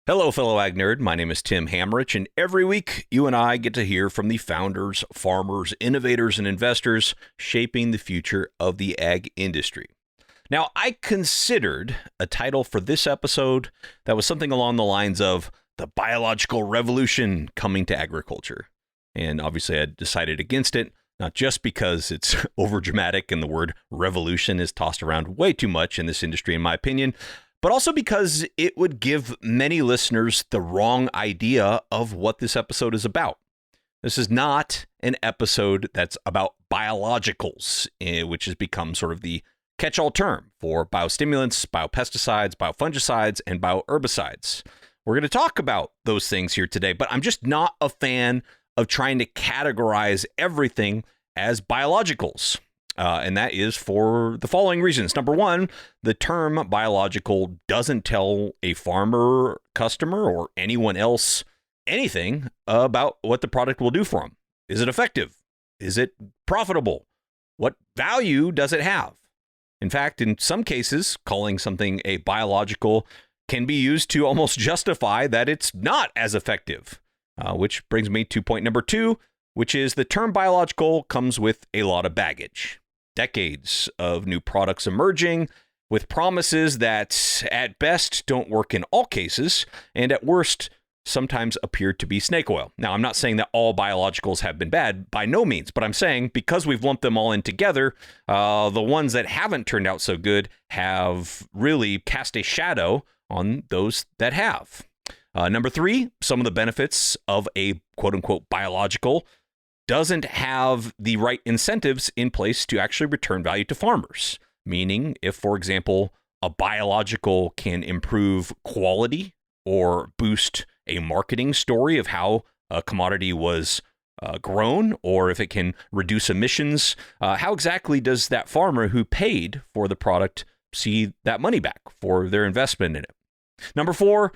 Hello, fellow ag nerd. My name is Tim Hamrich, and every week you and I get to hear from the founders, farmers, innovators, and investors shaping the future of the ag industry. Now, I considered a title for this episode that was something along the lines of the biological revolution coming to agriculture. And obviously, I decided against it, not just because it's overdramatic and the word revolution is tossed around way too much in this industry, in my opinion, but also because it would give many listeners the wrong idea of what this episode is about. This is not an episode that's about biologicals, which has become sort of the catch-all term for biostimulants, biopesticides, biofungicides, and bioherbicides. We're going to talk about those things here today, but I'm just not a fan of trying to categorize everything as biologicals. And that is for the following reasons. Number one, the term biological doesn't tell a farmer, customer, or anyone else anything about what the product will do for them. Is it effective? Is it profitable? What value does it have? In fact, in some cases, calling something a biological can be used to almost justify that it's not as effective. Which brings me to point number two, which is the term biological comes with a lot of baggage. Decades of new products emerging with promises that at best don't work in all cases and at worst sometimes appear to be snake oil. Now, I'm not saying that all biologicals have been bad, by no means, but I'm saying because we've lumped them all in together, the ones that haven't turned out so good have really cast a shadow on those that have. Number three, some of the benefits of a quote-unquote biological doesn't have the right incentives in place to actually return value to farmers. Meaning, if, for example, a biological can improve quality or boost a marketing story of how a commodity was grown, or if it can reduce emissions, how exactly does that farmer who paid for the product see that money back for their investment in it? Number four,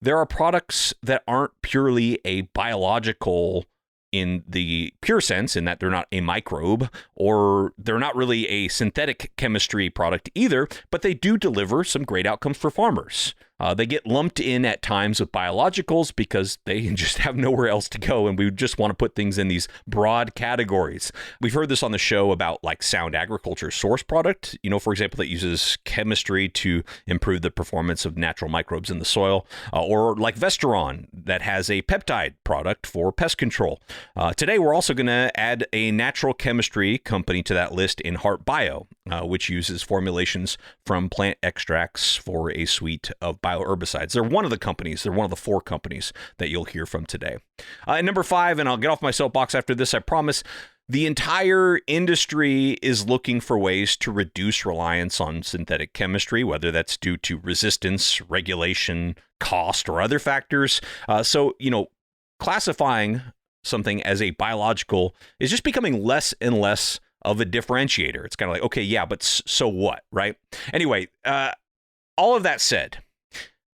there are products that aren't purely a biological in the pure sense, in that they're not a microbe, or they're not really a synthetic chemistry product either, but they do deliver some great outcomes for farmers. They get lumped in at times with biologicals because they just have nowhere else to go, and we just want to put things in these broad categories. We've heard this on the show about like Sound Agriculture source product, for example, that uses chemistry to improve the performance of natural microbes in the soil, or like Vestron that has a peptide product for pest control. Today, we're also going to add a natural chemistry company to that list in Heart Bio, which uses formulations from plant extracts for a suite of bioherbicides. They're one of the companies. They're one of the four companies that you'll hear from today. And number five, and I'll get off my soapbox after this, I promise, the entire industry is looking for ways to reduce reliance on synthetic chemistry, whether that's due to resistance, regulation, cost, or other factors. So, classifying something as a biological is just becoming less and less of a differentiator. It's kind of like, okay, yeah, but so what, right? Anyway, all of that said,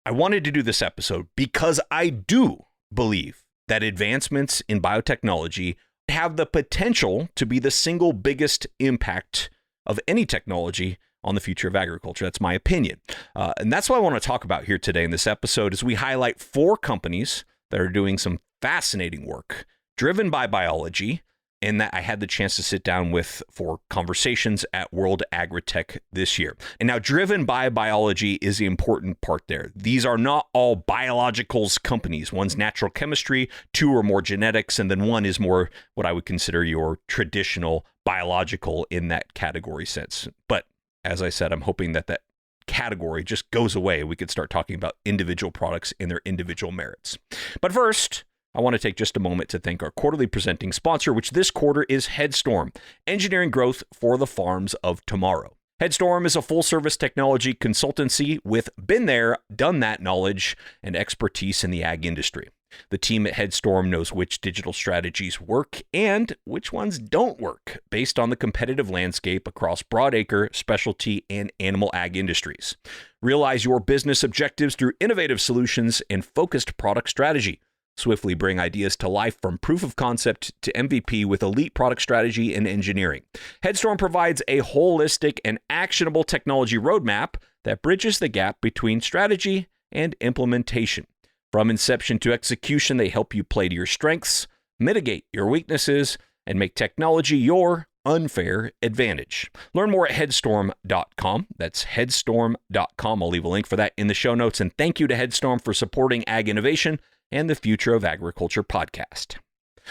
I wanted to do this episode because I do believe that advancements in biotechnology have the potential to be the single biggest impact of any technology on the future of agriculture. That's my opinion. And that's what I want to talk about here today in this episode as we highlight four companies that are doing some fascinating work driven by biology, and that I had the chance to sit down with for conversations at World Agritech this year. And now, driven by biology is the important part there. These are not all biologicals companies. One's natural chemistry, two are more genetics, and then one is more what I would consider your traditional biological in that category sense. But as I said, I'm hoping that that category just goes away. We could start talking about individual products and their individual merits. But first, I want to take just a moment to thank our quarterly presenting sponsor, which this quarter is Headstorm, engineering growth for the farms of tomorrow. Headstorm is a full-service technology consultancy with been there, done that knowledge and expertise in the ag industry. The team at Headstorm knows which digital strategies work and which ones don't work based on the competitive landscape across broadacre, specialty, and animal ag industries. Realize your business objectives through innovative solutions and focused product strategy. Swiftly bring ideas to life from proof of concept to MVP with elite product strategy and engineering. Headstorm provides a holistic and actionable technology roadmap that bridges the gap between strategy and implementation. From inception to execution, they help you play to your strengths, mitigate your weaknesses, and make technology your unfair advantage. Learn more at headstorm.com. That's headstorm.com. I'll leave a link for that in the show notes. And thank you to Headstorm for supporting Ag Innovation and the Future of Agriculture podcast.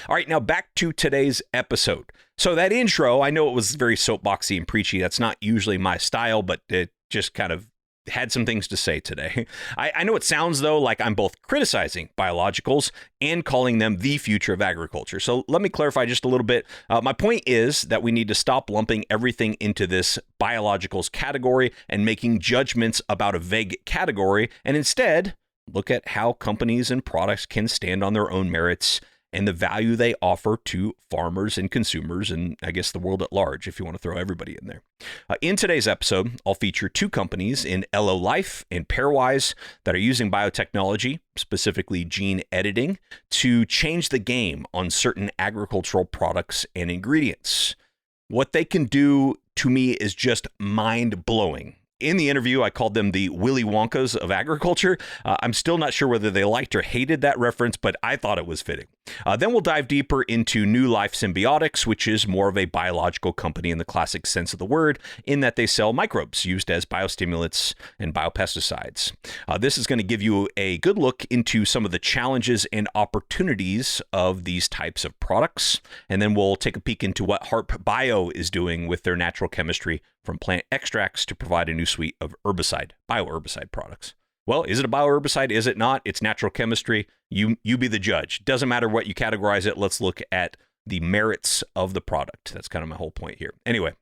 All right, now back to today's episode. So that intro, I know it was very soapboxy and preachy. That's not usually my style, but it just kind of had some things to say today. I know it sounds, though, like I'm both criticizing biologicals and calling them the future of agriculture. So let me clarify just a little bit. My point is that we need to stop lumping everything into this biologicals category and making judgments about a vague category, and instead look at how companies and products can stand on their own merits and the value they offer to farmers and consumers, and I guess the world at large, if you want to throw everybody in there. In today's episode, I'll feature two companies in LO Life and Pairwise that are using biotechnology, specifically gene editing, to change the game on certain agricultural products and ingredients. What they can do, to me, is just mind-blowing. In the interview, I called them the Willy Wonkas of agriculture. I'm still not sure whether they liked or hated that reference, but I thought it was fitting. Then we'll dive deeper into New Life Symbiotics, which is more of a biological company in the classic sense of the word, in that they sell microbes used as biostimulants and biopesticides. This is going to give you a good look into some of the challenges and opportunities of these types of products. And then we'll take a peek into what Harp Bio is doing with their natural chemistry from plant extracts to provide a new suite of bioherbicide products. Well, is it a bioherbicide? Is it not? It's natural chemistry. You be the judge. Doesn't matter what you categorize it. Let's look at the merits of the product. That's kind of my whole point here. Anyway,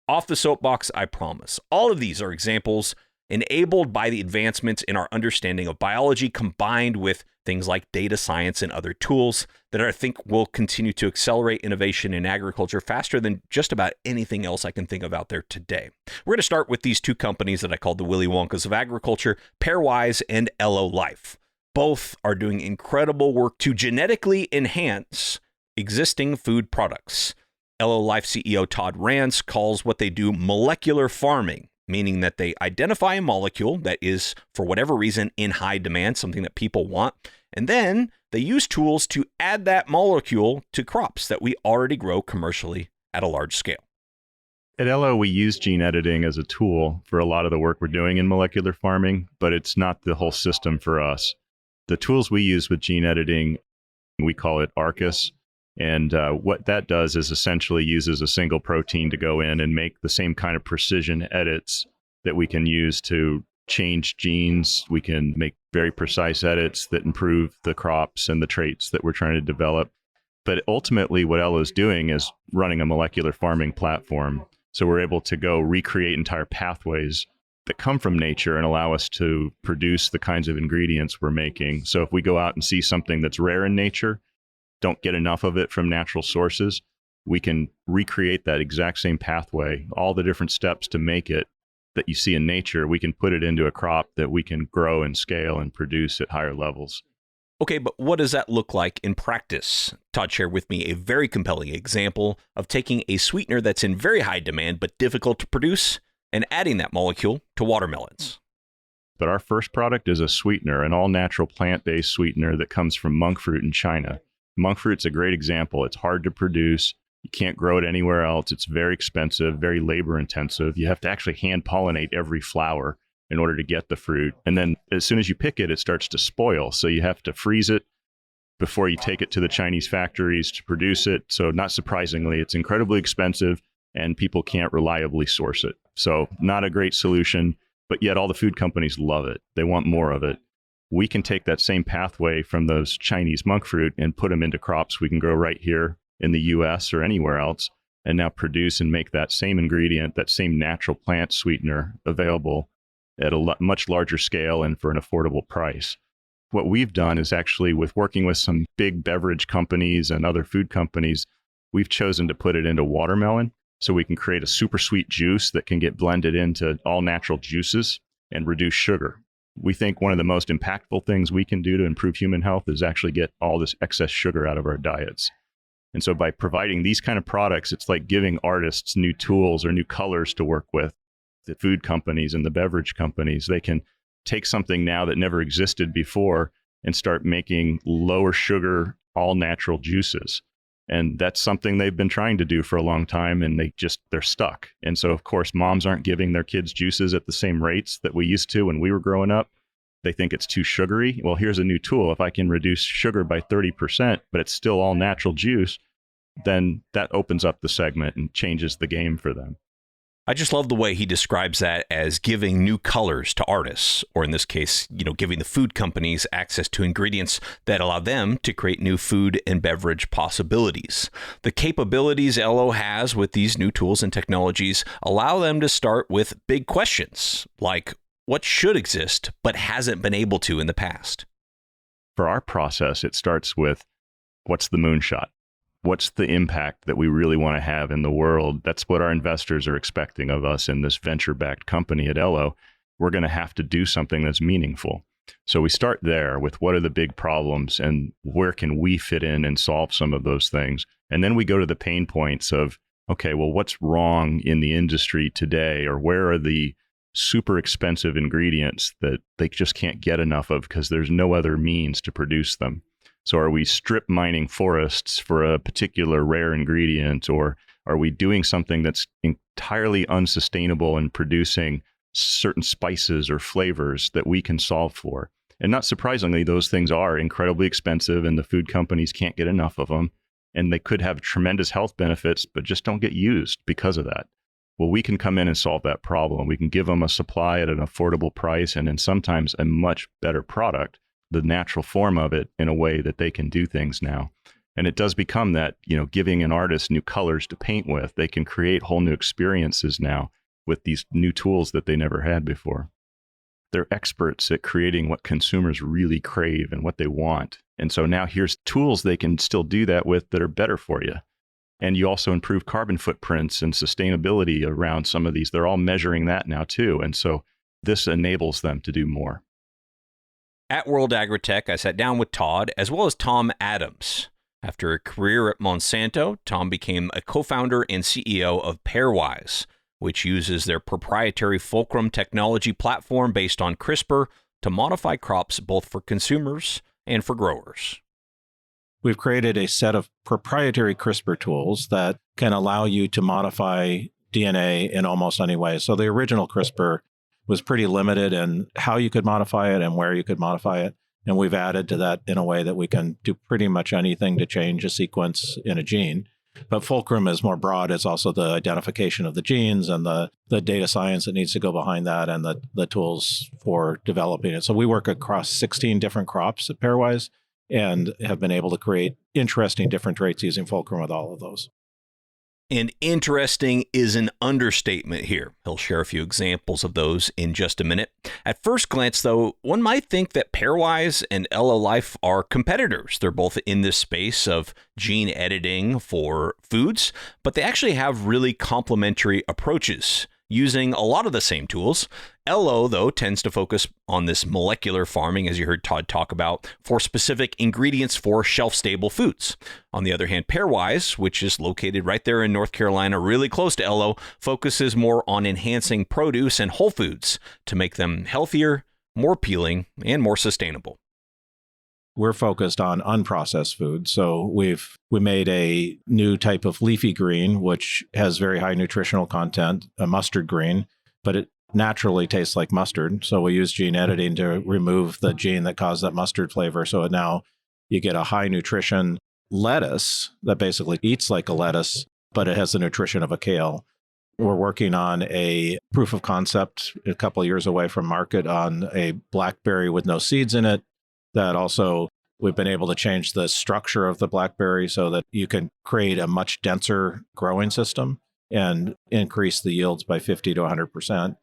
off the soapbox, I promise. All of these are examples enabled by the advancements in our understanding of biology, combined with things like data science and other tools that I think will continue to accelerate innovation in agriculture faster than just about anything else I can think of out there today. We're going to start with these two companies that I called the Willy Wonkas of agriculture, Pairwise and LO Life. Both are doing incredible work to genetically enhance existing food products. LO Life CEO Todd Rance calls what they do molecular farming, meaning that they identify a molecule that is, for whatever reason, in high demand, something that people want, and then they use tools to add that molecule to crops that we already grow commercially at a large scale. At LO, we use gene editing as a tool for a lot of the work we're doing in molecular farming, but it's not the whole system for us. The tools we use with gene editing, we call it ARCUS. And what that does is essentially uses a single protein to go in and make the same kind of precision edits that we can use to change genes. We can make very precise edits that improve the crops and the traits that we're trying to develop. But ultimately, what LO is doing is running a molecular farming platform. So we're able to go recreate entire pathways that come from nature and allow us to produce the kinds of ingredients we're making. So if we go out and see something that's rare in nature, don't get enough of it from natural sources, we can recreate that exact same pathway, all the different steps to make it that you see in nature. We can put it into a crop that we can grow and scale and produce at higher levels. Okay, but what does that look like in practice? Todd shared with me a very compelling example of taking a sweetener that's in very high demand but difficult to produce and adding that molecule to watermelons. But our first product is a sweetener, an all-natural plant-based sweetener that comes from monk fruit in China. Monk fruit's a great example. It's hard to produce. You can't grow it anywhere else. It's very expensive, very labor intensive. You have to actually hand pollinate every flower in order to get the fruit. And then as soon as you pick it, it starts to spoil. So you have to freeze it before you take it to the Chinese factories to produce it. So not surprisingly, it's incredibly expensive and people can't reliably source it. So not a great solution, but yet all the food companies love it. They want more of it. We can take that same pathway from those Chinese monk fruit and put them into crops we can grow right here in the US or anywhere else, and now produce and make that same ingredient, that same natural plant sweetener available at a much larger scale and for an affordable price. What we've done is actually, with working with some big beverage companies and other food companies, we've chosen to put it into watermelon so we can create a super sweet juice that can get blended into all natural juices and reduce sugar. We think one of the most impactful things we can do to improve human health is actually get all this excess sugar out of our diets. And so by providing these kind of products, it's like giving artists new tools or new colors to work with. The food companies and the beverage companies, they can take something now that never existed before and start making lower sugar, all natural juices. And that's something they've been trying to do for a long time, and they're stuck. And so, of course, moms aren't giving their kids juices at the same rates that we used to when we were growing up. They think it's too sugary. Well, here's a new tool. If I can reduce sugar by 30%, but it's still all natural juice, then that opens up the segment and changes the game for them. I just love the way he describes that as giving new colors to artists, or in this case, giving the food companies access to ingredients that allow them to create new food and beverage possibilities. The capabilities Ello has with these new tools and technologies allow them to start with big questions, like what should exist but hasn't been able to in the past. For our process, it starts with what's the moonshot? What's the impact that we really want to have in the world? That's what our investors are expecting of us in this venture-backed company at Ello. We're going to have to do something that's meaningful. So we start there with what are the big problems and where can we fit in and solve some of those things? And then we go to the pain points of, okay, well, what's wrong in the industry today? Or where are the super expensive ingredients that they just can't get enough of because there's no other means to produce them? So are we strip mining forests for a particular rare ingredient, or are we doing something that's entirely unsustainable and producing certain spices or flavors that we can solve for? And not surprisingly, those things are incredibly expensive and the food companies can't get enough of them. And they could have tremendous health benefits, but just don't get used because of that. Well, we can come in and solve that problem. We can give them a supply at an affordable price and then sometimes a much better product, the natural form of it, in a way that they can do things now. And it does become that, giving an artist new colors to paint with. They can create whole new experiences now with these new tools that they never had before. They're experts at creating what consumers really crave and what they want. And so now here's tools they can still do that with that are better for you. And you also improve carbon footprints and sustainability around some of these. They're all measuring that now too. And so this enables them to do more. At World Agritech, I sat down with Todd as well as Tom Adams. After a career at Monsanto, Tom became a co-founder and CEO of Pairwise, which uses their proprietary Fulcrum technology platform based on CRISPR to modify crops both for consumers and for growers. We've created a set of proprietary CRISPR tools that can allow you to modify DNA in almost any way. So the original CRISPR was pretty limited in how you could modify it and where you could modify it. And we've added to that in a way that we can do pretty much anything to change a sequence in a gene. But Fulcrum is more broad. It's also the identification of the genes and the data science that needs to go behind that and the tools for developing it. So we work across 16 different crops at Pairwise and have been able to create interesting different traits using Fulcrum with all of those. And interesting is an understatement here. He'll share a few examples of those in just a minute. At first glance, though, one might think that Pairwise and Ello Life are competitors. They're both in this space of gene editing for foods, but they actually have really complementary approaches, using a lot of the same tools. Ello, though, tends to focus on this molecular farming, as you heard Todd talk about, for specific ingredients for shelf-stable foods. On the other hand, Pairwise, which is located right there in North Carolina, really close to Ello, focuses more on enhancing produce and whole foods to make them healthier, more appealing, and more sustainable. We're focused on unprocessed food. So we made a new type of leafy green, which has very high nutritional content, a mustard green, but it naturally tastes like mustard. So we use gene editing to remove the gene that caused that mustard flavor. So now you get a high nutrition lettuce that basically eats like a lettuce, but it has the nutrition of a kale. We're working on a proof of concept a couple of years away from market on a blackberry with no seeds in it. That also, we've been able to change the structure of the blackberry so that you can create a much denser growing system and increase the yields by 50 to 100%.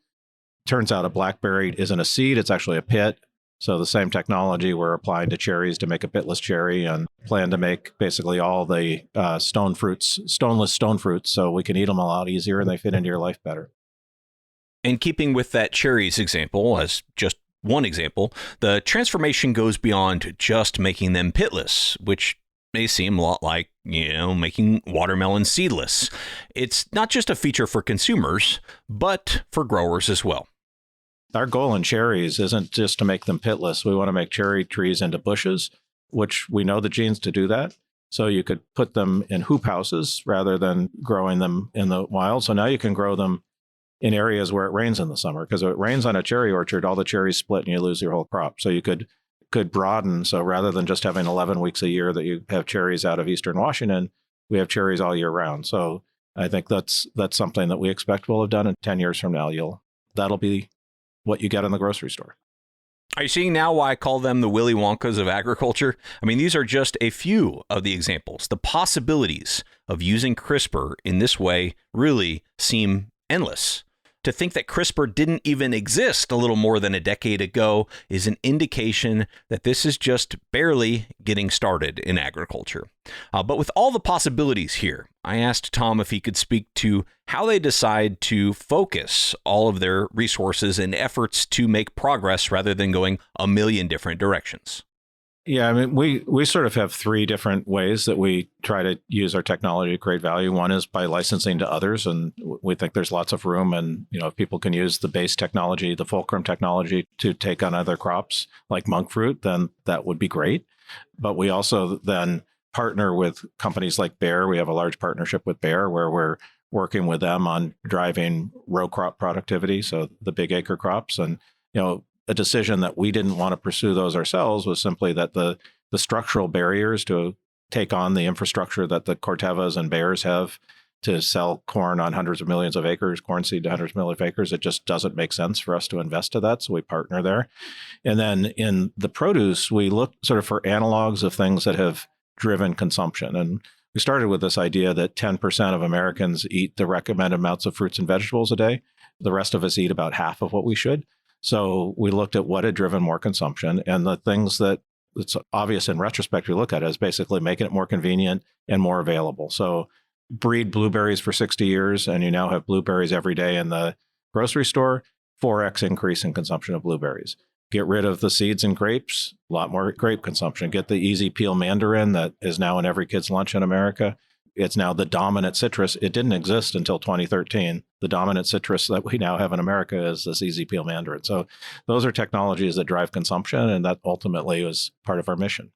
Turns out a blackberry isn't a seed, it's actually a pit. So the same technology we're applying to cherries to make a pitless cherry and plan to make basically all the stoneless stone fruits so we can eat them a lot easier and they fit into your life better. And keeping with that cherries example, as just one example, the transformation goes beyond just making them pitless, which may seem a lot like, making watermelon seedless. It's not just a feature for consumers, but for growers as well. Our goal in cherries isn't just to make them pitless. We want to make cherry trees into bushes, which we know the genes to do that. So you could put them in hoop houses rather than growing them in the wild. So now you can grow them in areas where it rains in the summer, because if it rains on a cherry orchard, all the cherries split and you lose your whole crop. So you could broaden. So rather than just having 11 weeks a year that you have cherries out of Eastern Washington, we have cherries all year round. So I think that's something that we expect we'll have done in 10 years from now. That'll be what you get in the grocery store. Are you seeing now why I call them the Willy Wonkas of agriculture? I mean, these are just a few of the examples. The possibilities of using CRISPR in this way really seem endless. To think that CRISPR didn't even exist a little more than a decade ago is an indication that this is just barely getting started in agriculture. But with all the possibilities here, I asked Tom if he could speak to how they decide to focus all of their resources and efforts to make progress rather than going a million different directions. Yeah, I mean, we sort of have three different ways that we try to use our technology to create value. One is by licensing to others, and we think there's lots of room. And if people can use the base technology, the fulcrum technology, to take on other crops like monk fruit, then that would be great. But we also then partner with companies like Bayer. We have a large partnership with Bayer where we're working with them on driving row crop productivity, so the big acre crops. And a decision that we didn't want to pursue those ourselves was simply that the structural barriers to take on the infrastructure that the Cortevas and Bayers have to sell corn on hundreds of millions of acres, corn seed to hundreds of millions of acres, it just doesn't make sense for us to invest to that. So we partner there. And then in the produce, we look sort of for analogs of things that have driven consumption. And we started with this idea that 10% of Americans eat the recommended amounts of fruits and vegetables a day. The rest of us eat about half of what we should. So we looked at what had driven more consumption, and the things that it's obvious in retrospect we look at is basically making it more convenient and more available. So breed blueberries for 60 years, and you now have blueberries every day in the grocery store, 4x increase in consumption of blueberries. Get rid of the seeds in grapes, a lot more grape consumption. Get the easy peel mandarin that is now in every kid's lunch in America. It's now the dominant citrus. It didn't exist until 2013. The dominant citrus that we now have in America is this easy peel mandarin. So those are technologies that drive consumption, and that ultimately was part of our mission.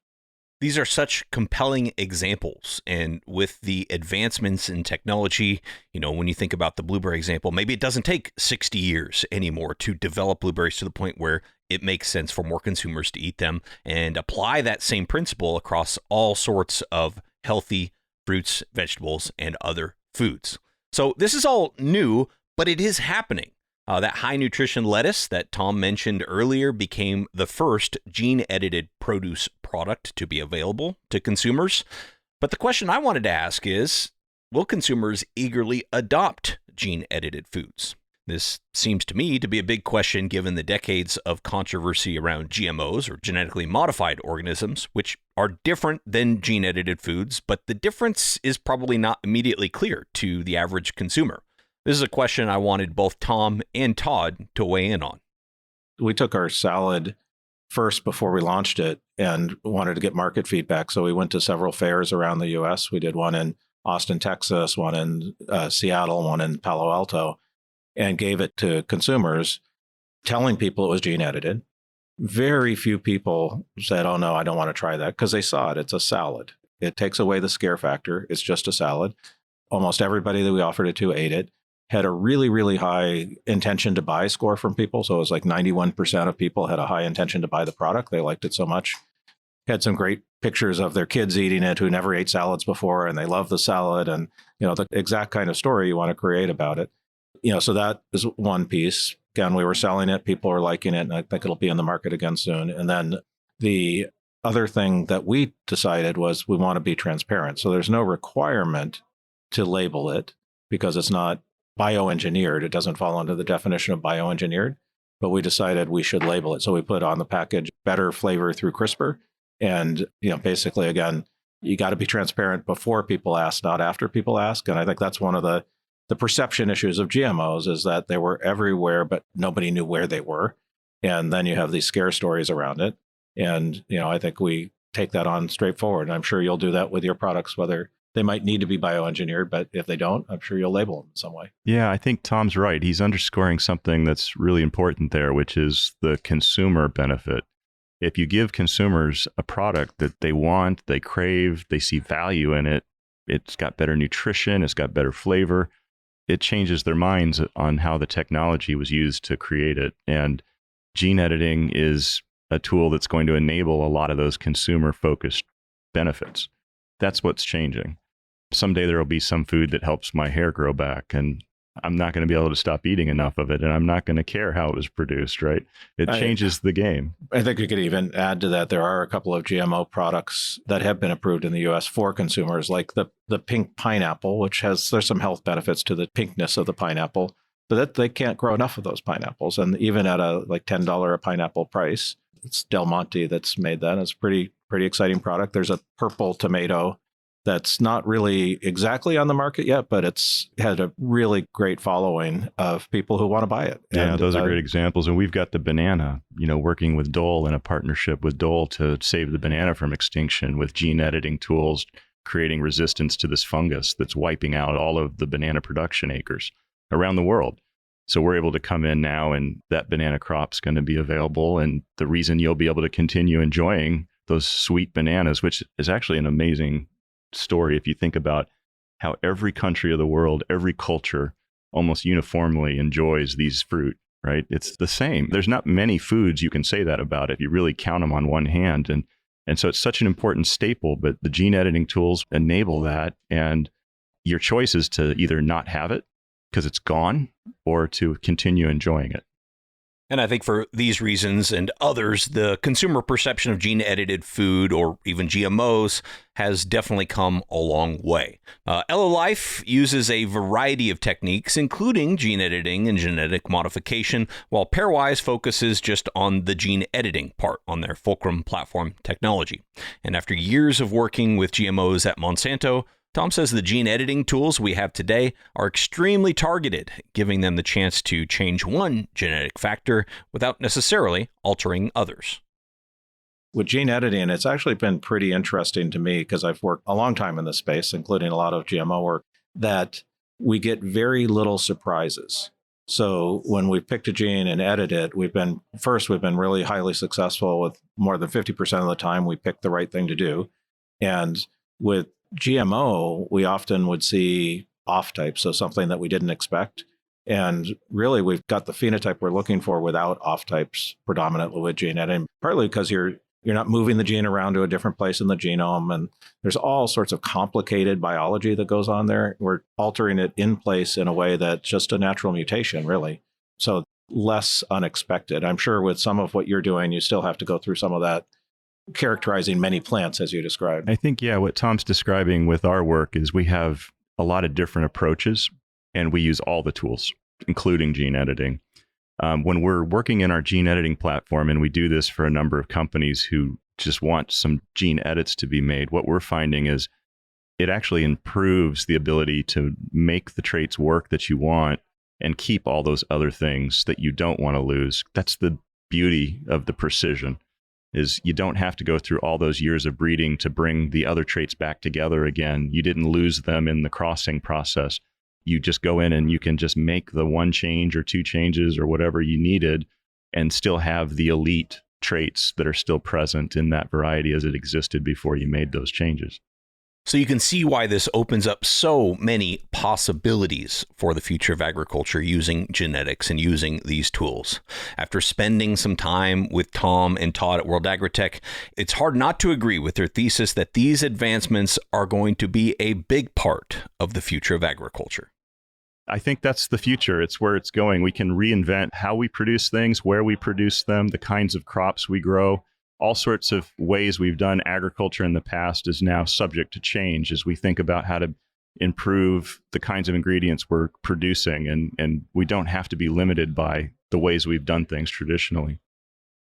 These are such compelling examples. And with the advancements in technology, when you think about the blueberry example, maybe it doesn't take 60 years anymore to develop blueberries to the point where it makes sense for more consumers to eat them, and apply that same principle across all sorts of healthy fruits, vegetables, and other foods. So this is all new, but it is happening. That high nutrition lettuce that Tom mentioned earlier became the first gene-edited produce product to be available to consumers. But the question I wanted to ask is, will consumers eagerly adopt gene-edited foods? This seems to me to be a big question given the decades of controversy around GMOs, or genetically modified organisms, which are different than gene-edited foods, but the difference is probably not immediately clear to the average consumer. This is a question I wanted both Tom and Todd to weigh in on. We took our salad first before we launched it and wanted to get market feedback. So we went to several fairs around the U.S. We did one in Austin, Texas, one in Seattle, one in Palo Alto, and gave it to consumers, telling people it was gene edited. Very few people said, oh, no, I don't want to try that, because they saw it. It's a salad. It takes away the scare factor. It's just a salad. Almost everybody that we offered it to ate it. Had a really, really high intention to buy score from people. So it was like 91% of people had a high intention to buy the product. They liked it so much. Had some great pictures of their kids eating it who never ate salads before, and they love the salad, and the exact kind of story you want to create about it. So that is one piece. Again, we were selling it, people were liking it, and I think it'll be in the market again soon. And then the other thing that we decided was we want to be transparent. So there's no requirement to label it because it's not bioengineered. It doesn't fall under the definition of bioengineered, but we decided we should label it. So we put on the package better flavor through CRISPR. And, basically, again, you got to be transparent before people ask, not after people ask. And I think that's one of the perception issues of GMOs, is that they were everywhere, but nobody knew where they were. And then you have these scare stories around it. And, I think we take that on straightforward. And I'm sure you'll do that with your products, whether they might need to be bioengineered, but if they don't, I'm sure you'll label them in some way. Yeah, I think Tom's right. He's underscoring something that's really important there, which is the consumer benefit. If you give consumers a product that they want, they crave, they see value in it, it's got better nutrition, it's got better flavor, it changes their minds on how the technology was used to create it. And gene editing is a tool that's going to enable a lot of those consumer-focused benefits. That's what's changing. Someday there will be some food that helps my hair grow back, and I'm not going to be able to stop eating enough of it, and I'm not going to care how it was produced, right? It changes the game. I think we could even add to that, there are a couple of GMO products that have been approved in the U.S. for consumers, like the pink pineapple, which there's some health benefits to the pinkness of the pineapple, but that they can't grow enough of those pineapples. And even at a like $10 a pineapple price, it's Del Monte that's made that. It's a pretty exciting product. There's a purple tomato that's not really exactly on the market yet, but it's had a really great following of people who want to buy it. Yeah, and, those are great examples. And we've got the banana, working with Dole in a partnership with Dole to save the banana from extinction with gene editing tools, creating resistance to this fungus that's wiping out all of the banana production acres around the world. So we're able to come in now, and that banana crop's going to be available. And the reason you'll be able to continue enjoying those sweet bananas, which is actually an amazing story if you think about how every country of the world, every culture almost uniformly enjoys these fruit, right? It's the same. There's not many foods you can say that about if you really count them on one hand. And so it's such an important staple, but the gene editing tools enable that. And your choice is to either not have it because it's gone or to continue enjoying it. And I think for these reasons and others, the consumer perception of gene-edited food or even GMOs has definitely come a long way. Ella Life uses a variety of techniques, including gene editing and genetic modification, while Pairwise focuses just on the gene editing part on their Fulcrum platform technology. And after years of working with GMOs at Monsanto, Tom says the gene editing tools we have today are extremely targeted, giving them the chance to change one genetic factor without necessarily altering others. With gene editing, it's actually been pretty interesting to me because I've worked a long time in this space, including a lot of GMO work, that we get very little surprises. So when we picked a gene and edit it, we've been really highly successful with more than 50% of the time we picked the right thing to do. And with GMO, we often would see off types, so something that we didn't expect. And really, we've got the phenotype we're looking for without off types predominantly with gene editing, partly because you're not moving the gene around to a different place in the genome. And there's all sorts of complicated biology that goes on there. We're altering it in place in a way that's just a natural mutation, really. So less unexpected. I'm sure with some of what you're doing, you still have to go through some of that characterizing many plants as you described. I think, what Tom's describing with our work is we have a lot of different approaches and we use all the tools, including gene editing. When we're working in our gene editing platform, and we do this for a number of companies who just want some gene edits to be made, what we're finding is it actually improves the ability to make the traits work that you want and keep all those other things that you don't want to lose. That's the beauty of the precision. Is you don't have to go through all those years of breeding to bring the other traits back together again. You didn't lose them in the crossing process. You just go in and you can just make the one change or two changes or whatever you needed and still have the elite traits that are still present in that variety as it existed before you made those changes. So you can see why this opens up so many possibilities for the future of agriculture using genetics and using these tools. After spending some time with Tom and Todd at World Agritech, it's hard not to agree with their thesis that these advancements are going to be a big part of the future of agriculture. I think that's the future. It's where it's going. We can reinvent how we produce things, where we produce them, the kinds of crops we grow. All sorts of ways we've done agriculture in the past is now subject to change as we think about how to improve the kinds of ingredients we're producing. And we don't have to be limited by the ways we've done things traditionally.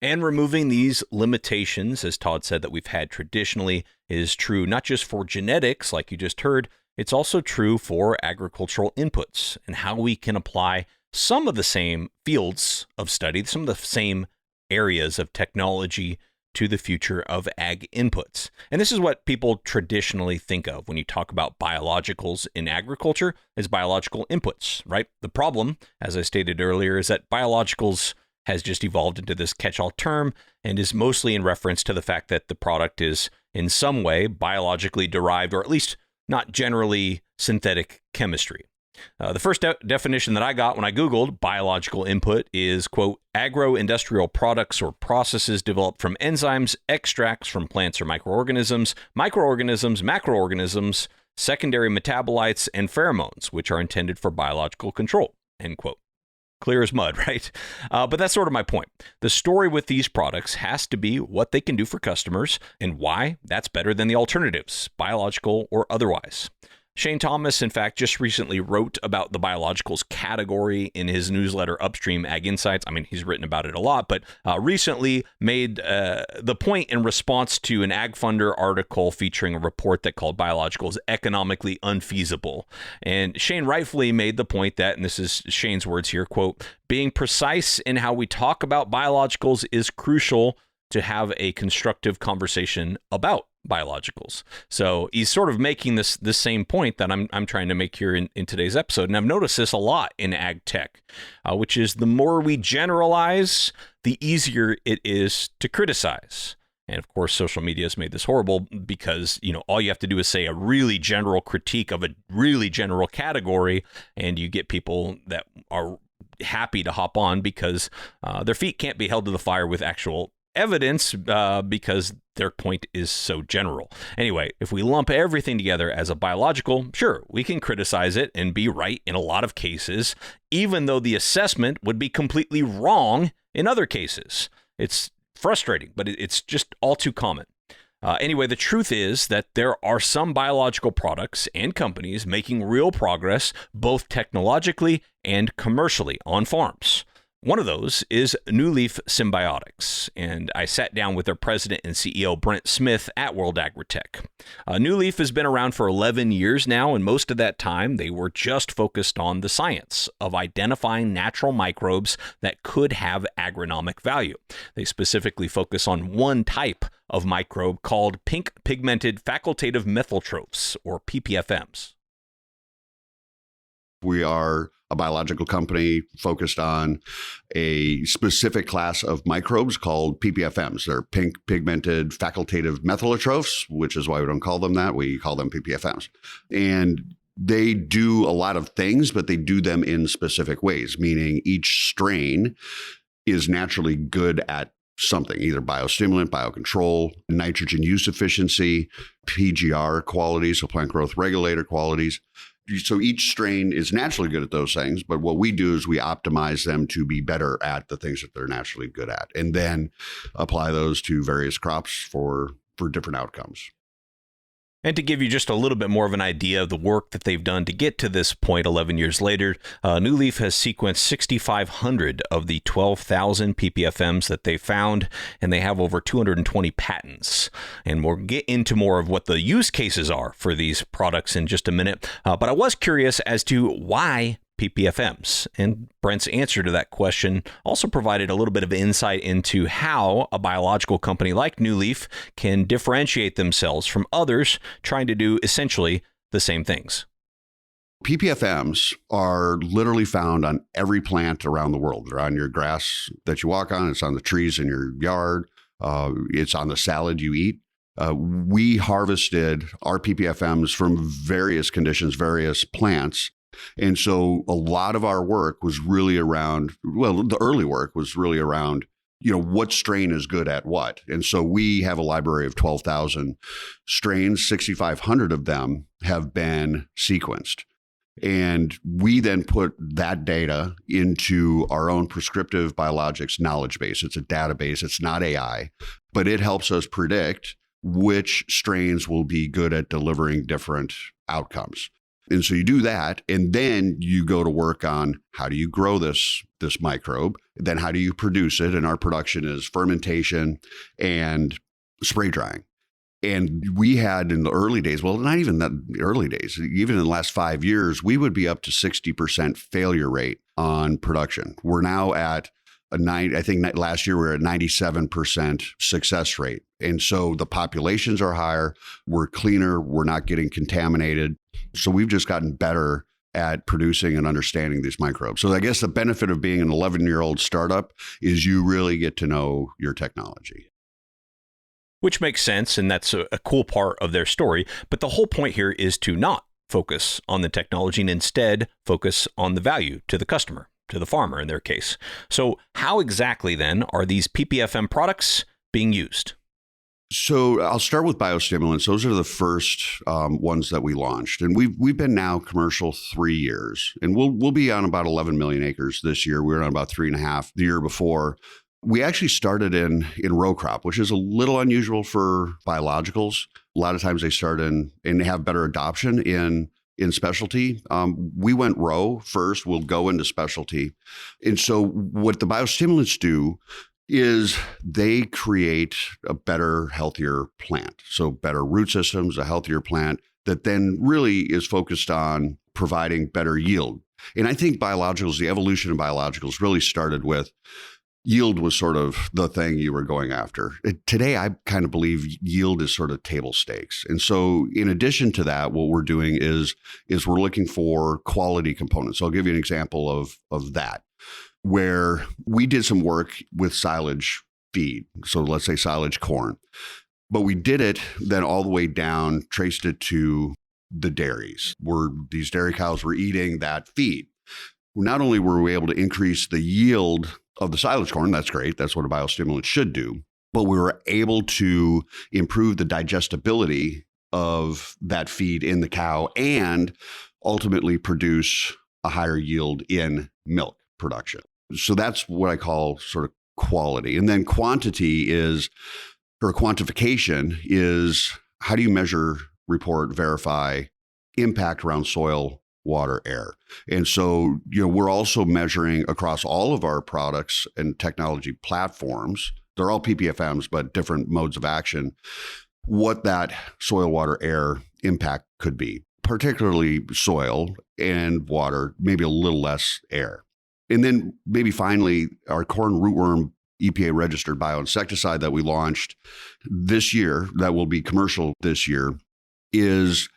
And removing these limitations, as Todd said, that we've had traditionally is true not just for genetics, like you just heard, it's also true for agricultural inputs and how we can apply some of the same fields of study, some of the same areas of technology to the future of ag inputs. And this is what people traditionally think of when you talk about biologicals in agriculture as biological inputs, right? The problem, as I stated earlier, is that biologicals has just evolved into this catch-all term and is mostly in reference to the fact that the product is in some way biologically derived, or at least not generally synthetic chemistry. The first definition that I got when I Googled biological input is, quote, agro-industrial products or processes developed from enzymes, extracts from plants or microorganisms, macroorganisms, secondary metabolites, and pheromones, which are intended for biological control, end quote. Clear as mud, right? But that's sort of my point. The story with these products has to be what they can do for customers and why that's better than the alternatives, biological or otherwise. Shane Thomas, in fact, just recently wrote about the biologicals category in his newsletter, Upstream Ag Insights. I mean, he's written about it a lot, but recently made the point in response to an Ag Funder article featuring a report that called biologicals economically unfeasible. And Shane rightfully made the point that, and this is Shane's words here, quote, being precise in how we talk about biologicals is crucial to have a constructive conversation about biologicals. So he's sort of making this same point that I'm trying to make here in today's episode. And I've noticed this a lot in ag tech, which is the more we generalize, the easier it is to criticize. And of course, social media has made this horrible because, all you have to do is say a really general critique of a really general category, and you get people that are happy to hop on because their feet can't be held to the fire with actual evidence because their point is so general. Anyway, if we lump everything together as a biological, sure, we can criticize it and be right in a lot of cases, even though the assessment would be completely wrong in other cases. It's frustrating, but it's just all too common. Anyway, the truth is that there are some biological products and companies making real progress, both technologically and commercially on farms. One of those is New Leaf Symbiotics, and I sat down with their president and CEO, Brent Smith, at World Agritech. New Leaf has been around for 11 years now, and most of that time they were just focused on the science of identifying natural microbes that could have agronomic value. They specifically focus on one type of microbe called pink pigmented facultative methyltrophs, or PPFMs. We are a biological company focused on a specific class of microbes called PPFMs. They're pink pigmented facultative methylotrophs, which is why we don't call them that. We call them PPFMs. And they do a lot of things, but they do them in specific ways, meaning each strain is naturally good at something, either biostimulant, biocontrol, nitrogen use efficiency, PGR qualities, so plant growth regulator qualities. So each strain is naturally good at those things, but what we do is we optimize them to be better at the things that they're naturally good at, and then apply those to various crops for different outcomes. And to give you just a little bit more of an idea of the work that they've done to get to this point 11 years later, New Leaf has sequenced 6,500 of the 12,000 PPFMs that they found, and they have over 220 patents. And we'll get into more of what the use cases are for these products in just a minute. But I was curious as to why PPFMs, and Brent's answer to that question also provided a little bit of insight into how a biological company like New Leaf can differentiate themselves from others trying to do essentially the same things. PPFMs are literally found on every plant around the world. They're on your grass that you walk on. It's on the trees in your yard. It's on the salad you eat. We harvested our PPFMs from various conditions, various plants. And so a lot of our work was really around, the early work was really around, what strain is good at what. And so we have a library of 12,000 strains, 6,500 of them have been sequenced. And we then put that data into our own prescriptive biologics knowledge base. It's a database. It's not AI, but it helps us predict which strains will be good at delivering different outcomes. And so you do that, and then you go to work on how do you grow this microbe, then how do you produce it? And our production is fermentation and spray drying. And we had in the early days, well, not even that early days, even in the last 5 years, we would be up to 60% failure rate on production. We're now at I think last year we were at 97% success rate. And so the populations are higher, we're cleaner, we're not getting contaminated. So we've just gotten better at producing and understanding these microbes. So I guess the benefit of being an 11-year-old startup is you really get to know your technology. Which makes sense, and that's a cool part of their story. But the whole point here is to not focus on the technology and instead focus on the value to the customer, to the farmer in their case. So how exactly then are these PPFM products being used? So I'll start with biostimulants. Those are the first ones that we launched, and we've been now commercial 3 years, and we'll be on about 11 million acres this year. We were on about 3.5 the year before. We actually started in row crop, which is a little unusual for biologicals. A lot of times they start in and have better adoption in specialty. We went row first. We'll go into specialty, and so what the biostimulants do is they create a better, healthier plant. So better root systems, a healthier plant that then really is focused on providing better yield. And I think biologicals, the evolution of biologicals really started with yield was sort of the thing you were going after. Today, I kind of believe yield is sort of table stakes. And so in addition to that, what we're doing is we're looking for quality components. So I'll give you an example of that, where we did some work with silage feed. So let's say silage corn, but we did it then all the way down, traced it to the dairies where these dairy cows were eating that feed. Not only were we able to increase the yield of the silage corn, that's great, that's what a biostimulant should do, but we were able to improve the digestibility of that feed in the cow and ultimately produce a higher yield in milk production. So that's what I call sort of quality. And then quantity is, or quantification is, how do you measure, report, verify impact around soil, water, air? And so, we're also measuring across all of our products and technology platforms. They're all PPFMs, but different modes of action, what that soil, water, air impact could be, particularly soil and water, maybe a little less air. And then maybe finally, our corn rootworm EPA registered bioinsecticide that we launched this year, that will be commercial this year, is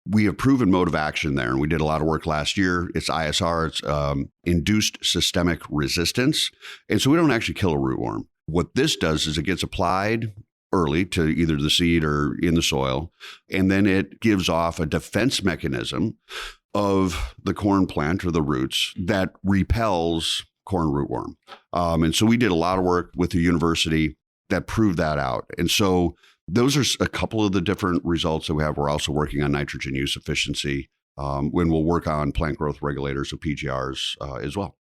we have proven mode of action there. And we did a lot of work last year. It's ISR, it's induced systemic resistance. And so we don't actually kill a rootworm. What this does is it gets applied early to either the seed or in the soil, and then it gives off a defense mechanism of the corn plant or the roots that repels corn rootworm. And so we did a lot of work with the university that proved that out. And so those are a couple of the different results that we have. We're also working on nitrogen use efficiency when we'll work on plant growth regulators, or PGRs, as well.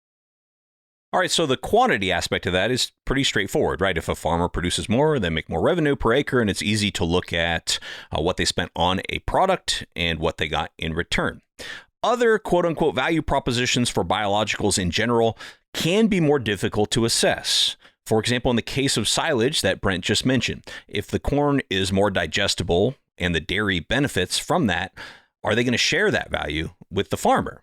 All right, so the quantity aspect of that is pretty straightforward, right? If a farmer produces more, they make more revenue per acre, and it's easy to look at what they spent on a product and what they got in return. Other quote-unquote value propositions for biologicals in general can be more difficult to assess. For example, in the case of silage that Brent just mentioned, if the corn is more digestible and the dairy benefits from that, are they going to share that value with the farmer?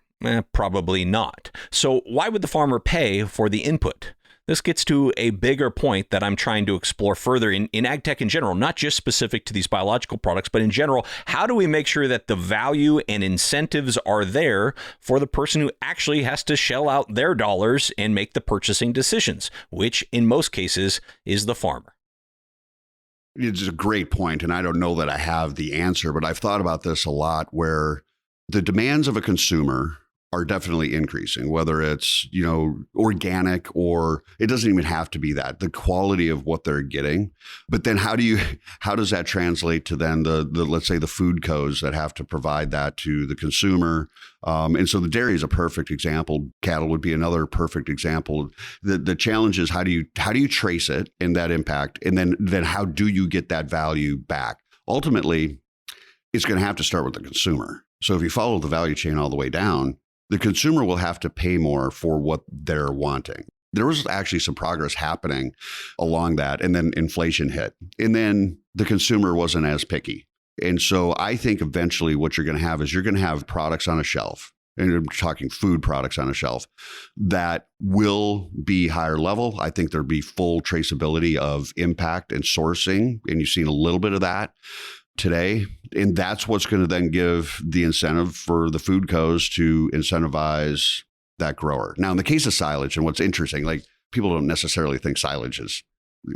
Probably not. So why would the farmer pay for the input? This gets to a bigger point that I'm trying to explore further in ag tech in general, not just specific to these biological products, but in general. How do we make sure that the value and incentives are there for the person who actually has to shell out their dollars and make the purchasing decisions, which in most cases is the farmer? It's a great point, and I don't know that I have the answer, but I've thought about this a lot, where the demands of a consumer are definitely increasing, whether it's, organic, or it doesn't even have to be that, the quality of what they're getting. But then how does that translate to then the let's say the food codes that have to provide that to the consumer? And so the dairy is a perfect example. Cattle would be another perfect example. The challenge is how do you trace it and that impact? And then how do you get that value back? Ultimately, it's going to have to start with the consumer. So if you follow the value chain all the way down, the consumer will have to pay more for what they're wanting. There was actually some progress happening along that, and then inflation hit. And then the consumer wasn't as picky. And so I think eventually what you're going to have is you're going to have products on a shelf. and I'm talking food products on a shelf, that will be higher level. I think there'll be full traceability of impact and sourcing. And you've seen a little bit of that today. And that's what's going to then give the incentive for the food cos to incentivize that grower. Now, in the case of silage, and what's interesting, like people don't necessarily think silage is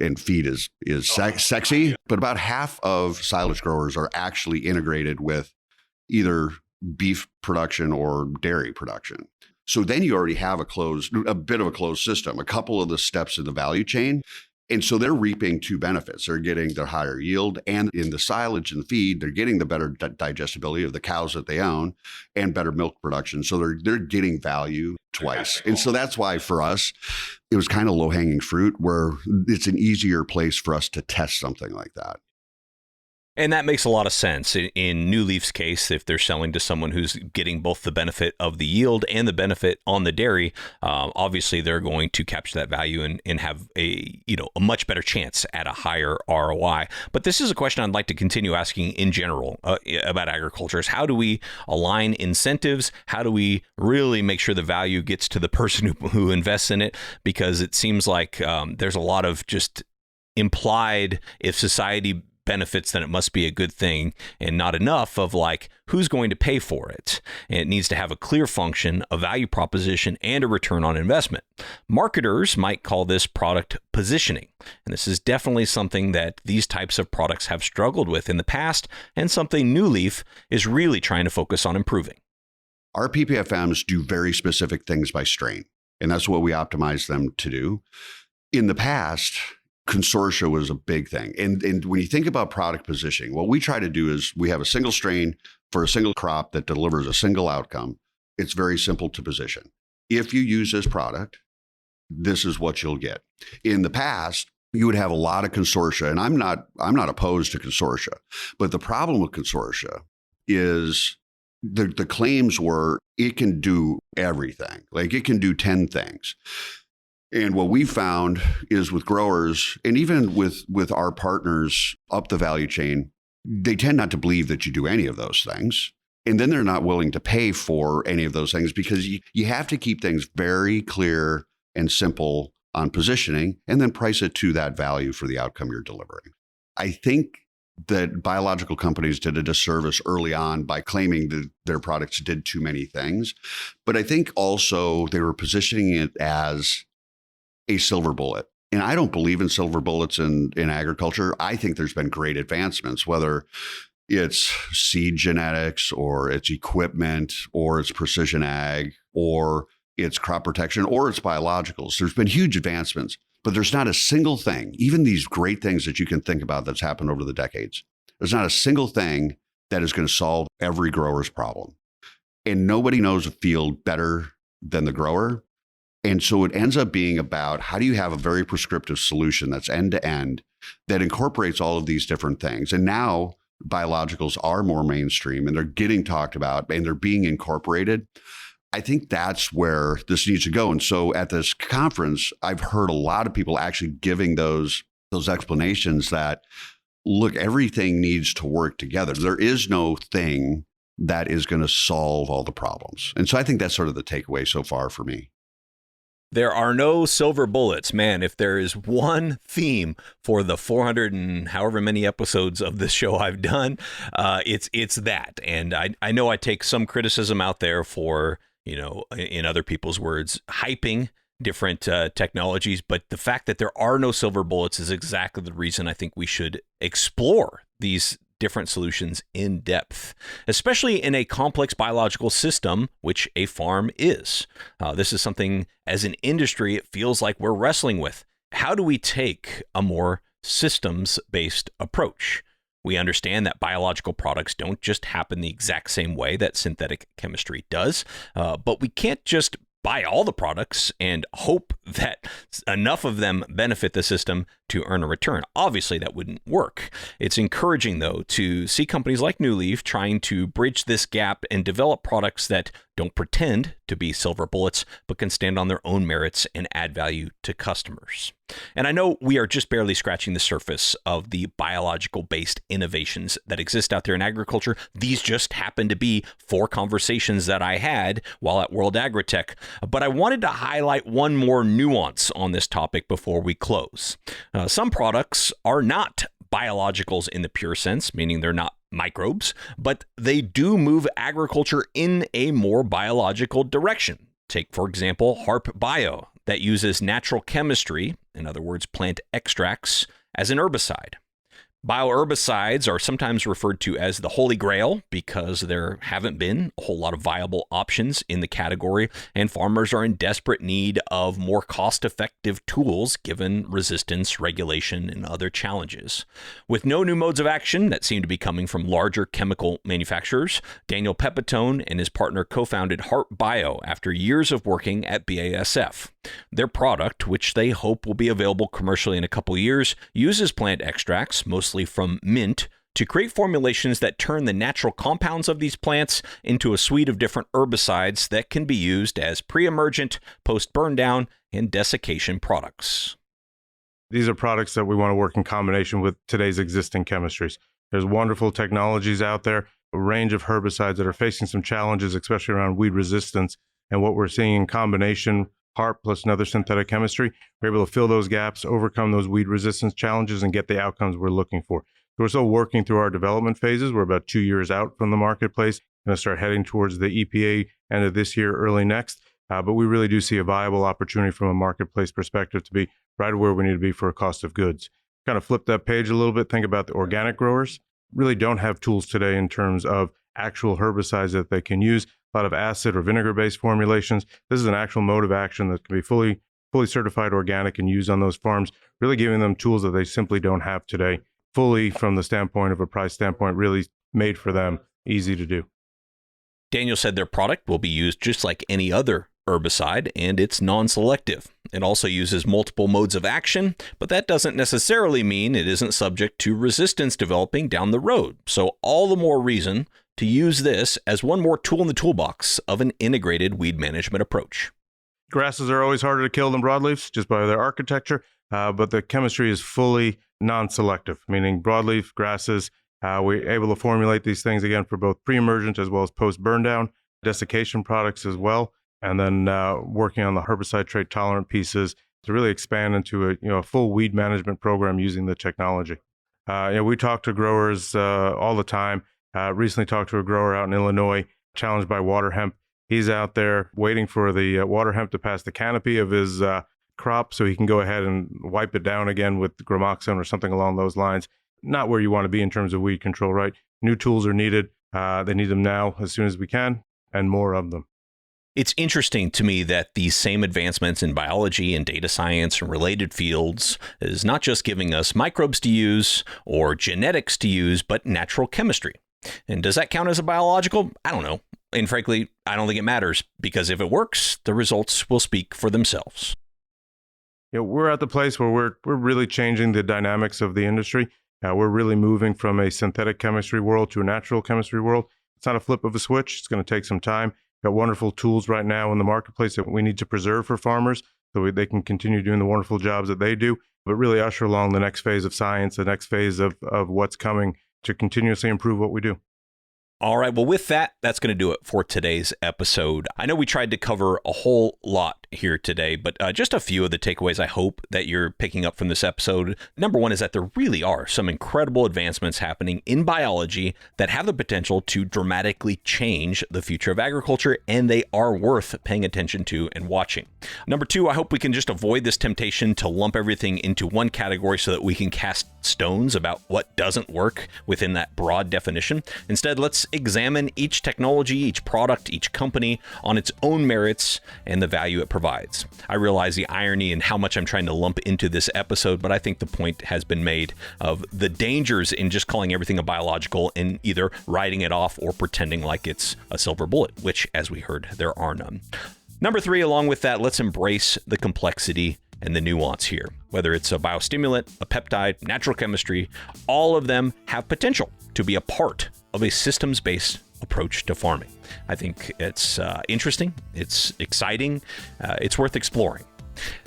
and feed is sexy, but about half of silage growers are actually integrated with either beef production or dairy production. So then you already have a bit of a closed system, a couple of the steps in the value chain. And so they're reaping two benefits. They're getting the higher yield, and in the silage and feed, they're getting the better digestibility of the cows that they own and better milk production. So they're getting value twice. And so that's why for us, it was kind of low-hanging fruit, where it's an easier place for us to test something like that. And that makes a lot of sense. In New Leaf's case, if they're selling to someone who's getting both the benefit of the yield and the benefit on the dairy, obviously they're going to capture that value and have a much better chance at a higher ROI. But this is a question I'd like to continue asking in general about agriculture: is how do we align incentives? How do we really make sure the value gets to the person who invests in it? Because it seems like there's a lot of just implied, if society benefits, then it must be a good thing, and not enough of like, who's going to pay for it? And it needs to have a clear function, a value proposition, and a return on investment. Marketers might call this product positioning. And this is definitely something that these types of products have struggled with in the past, and something New Leaf is really trying to focus on improving. Our PPFMs do very specific things by strain, and that's what we optimize them to do. In the past, consortia was a big thing. And when you think about product positioning, what we try to do is we have a single strain for a single crop that delivers a single outcome. It's very simple to position. If you use this product, this is what you'll get. In the past, you would have a lot of consortia, and I'm not opposed to consortia, but the problem with consortia is the claims were it can do everything. Like it can do 10 things. And what we found is with growers, and even with our partners up the value chain, they tend not to believe that you do any of those things. And then they're not willing to pay for any of those things, because you have to keep things very clear and simple on positioning, and then price it to that value for the outcome you're delivering. I think that biological companies did a disservice early on by claiming that their products did too many things. But I think also they were positioning it as a silver bullet. And I don't believe in silver bullets in agriculture. I think there's been great advancements, whether it's seed genetics or it's equipment or it's precision ag or it's crop protection or it's biologicals. There's been huge advancements, but there's not a single thing, even these great things that you can think about that's happened over the decades. There's not a single thing that is going to solve every grower's problem. And nobody knows a field better than the grower. And so it ends up being about how do you have a very prescriptive solution that's end to end that incorporates all of these different things. And now biologicals are more mainstream and they're getting talked about and they're being incorporated. I think that's where this needs to go. And so at this conference, I've heard a lot of people actually giving those explanations that, look, everything needs to work together. There is no thing that is going to solve all the problems. And so I think that's sort of the takeaway so far for me. There are no silver bullets. Man, if there is one theme for the 400 and however many episodes of this show I've done, it's that. And I know I take some criticism out there for, in other people's words, hyping different technologies. But the fact that there are no silver bullets is exactly the reason I think we should explore these different solutions in depth, especially in a complex biological system, which a farm is. This is something as an industry, it feels like we're wrestling with. How do we take a more systems-based approach? We understand that biological products don't just happen the exact same way that synthetic chemistry does, but we can't just buy all the products and hope that enough of them benefit the system to earn a return. Obviously, that wouldn't work. It's encouraging, though, to see companies like New Leaf trying to bridge this gap and develop products that don't pretend to be silver bullets, but can stand on their own merits and add value to customers. And I know we are just barely scratching the surface of the biological-based innovations that exist out there in agriculture. These just happen to be 4 conversations that I had while at World Agritech. But I wanted to highlight one more nuance on this topic before we close. Some products are not biologicals in the pure sense, meaning they're not microbes, but they do move agriculture in a more biological direction. Take, for example, Harp Bio, that uses natural chemistry, in other words, plant extracts, as an herbicide. Bioherbicides are sometimes referred to as the Holy Grail because there haven't been a whole lot of viable options in the category, and farmers are in desperate need of more cost-effective tools given resistance, regulation, and other challenges. With no new modes of action that seem to be coming from larger chemical manufacturers, Daniel Pepitone and his partner co-founded Harp Bio after years of working at BASF. Their product, which they hope will be available commercially in a couple years, uses plant extracts, mostly from mint, to create formulations that turn the natural compounds of these plants into a suite of different herbicides that can be used as pre-emergent, post-burn down, and desiccation products. These are products that we want to work in combination with today's existing chemistries. There's wonderful technologies out there, a range of herbicides that are facing some challenges, especially around weed resistance. And what we're seeing in combination, HARP plus another synthetic chemistry, we're able to fill those gaps, overcome those weed resistance challenges, and get the outcomes we're looking for. So we're still working through our development phases. We're about 2 years out from the marketplace, going to start heading towards the EPA end of this year, early next. But we really do see a viable opportunity from a marketplace perspective to be right where we need to be for a cost of goods. Kind of flip that page a little bit, think about the organic growers. Really don't have tools today in terms of actual herbicides that they can use. A lot of acid or vinegar-based formulations. This is an actual mode of action that can be fully certified organic and used on those farms, really giving them tools that they simply don't have today, fully from the standpoint of a price standpoint, really made for them, easy to do. Daniel said their product will be used just like any other herbicide, and it's non-selective. It also uses multiple modes of action, but that doesn't necessarily mean it isn't subject to resistance developing down the road. So all the more reason to use this as one more tool in the toolbox of an integrated weed management approach. Grasses are always harder to kill than broadleafs just by their architecture, but the chemistry is fully non-selective, meaning broadleaf grasses, we're able to formulate these things again for both pre-emergent as well as post-burn down, desiccation products as well, and then working on the herbicide trait tolerant pieces to really expand into a full weed management program using the technology. We talk to growers all the time. Recently talked to a grower out in Illinois, challenged by water hemp. He's out there waiting for the water hemp to pass the canopy of his crop so he can go ahead and wipe it down again with gramoxone or something along those lines. Not where you want to be in terms of weed control, right? New tools are needed. They need them now as soon as we can, and more of them. It's interesting to me that these same advancements in biology and data science and related fields is not just giving us microbes to use or genetics to use, but natural chemistry. And does that count as a biological? I don't know. And frankly, I don't think it matters, because if it works, the results will speak for themselves. We're at the place where we're really changing the dynamics of the industry. We're really moving from a synthetic chemistry world to a natural chemistry world. It's not a flip of a switch. It's going to take some time. Got wonderful tools right now in the marketplace that we need to preserve for farmers so they can continue doing the wonderful jobs that they do, but really usher along the next phase of science, the next phase of what's coming to continuously improve what we do. All right, well, with that, that's going to do it for today's episode. I know we tried to cover a whole lot here today, but just a few of the takeaways I hope that you're picking up from this episode. Number one is that there really are some incredible advancements happening in biology that have the potential to dramatically change the future of agriculture, and they are worth paying attention to and watching. Number two, I hope we can just avoid this temptation to lump everything into one category so that we can cast stones about what doesn't work within that broad definition. Instead, let's examine each technology, each product, each company on its own merits and the value it provides. I realize the irony in how much I'm trying to lump into this episode, but I think the point has been made of the dangers in just calling everything a biological and either writing it off or pretending like it's a silver bullet, which, as we heard, there are none. Number three, along with that, let's embrace the complexity and the nuance here. Whether it's a biostimulant, a peptide, natural chemistry, all of them have potential to be a part of a systems-based approach to farming. I think it's interesting, it's exciting, it's worth exploring.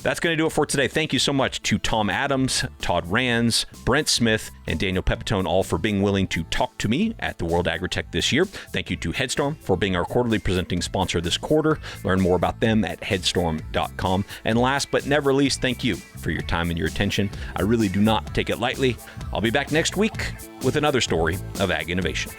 That's going to do it for today. Thank you so much to Tom Adams, Todd Rands, Brent Smith, and Daniel Pepitone, all for being willing to talk to me at the World Agritech this year. Thank you to Headstorm for being our quarterly presenting sponsor this quarter. Learn more about them at headstorm.com. And last but never least, thank you for your time and your attention. I really do not take it lightly. I'll be back next week with another story of ag innovation.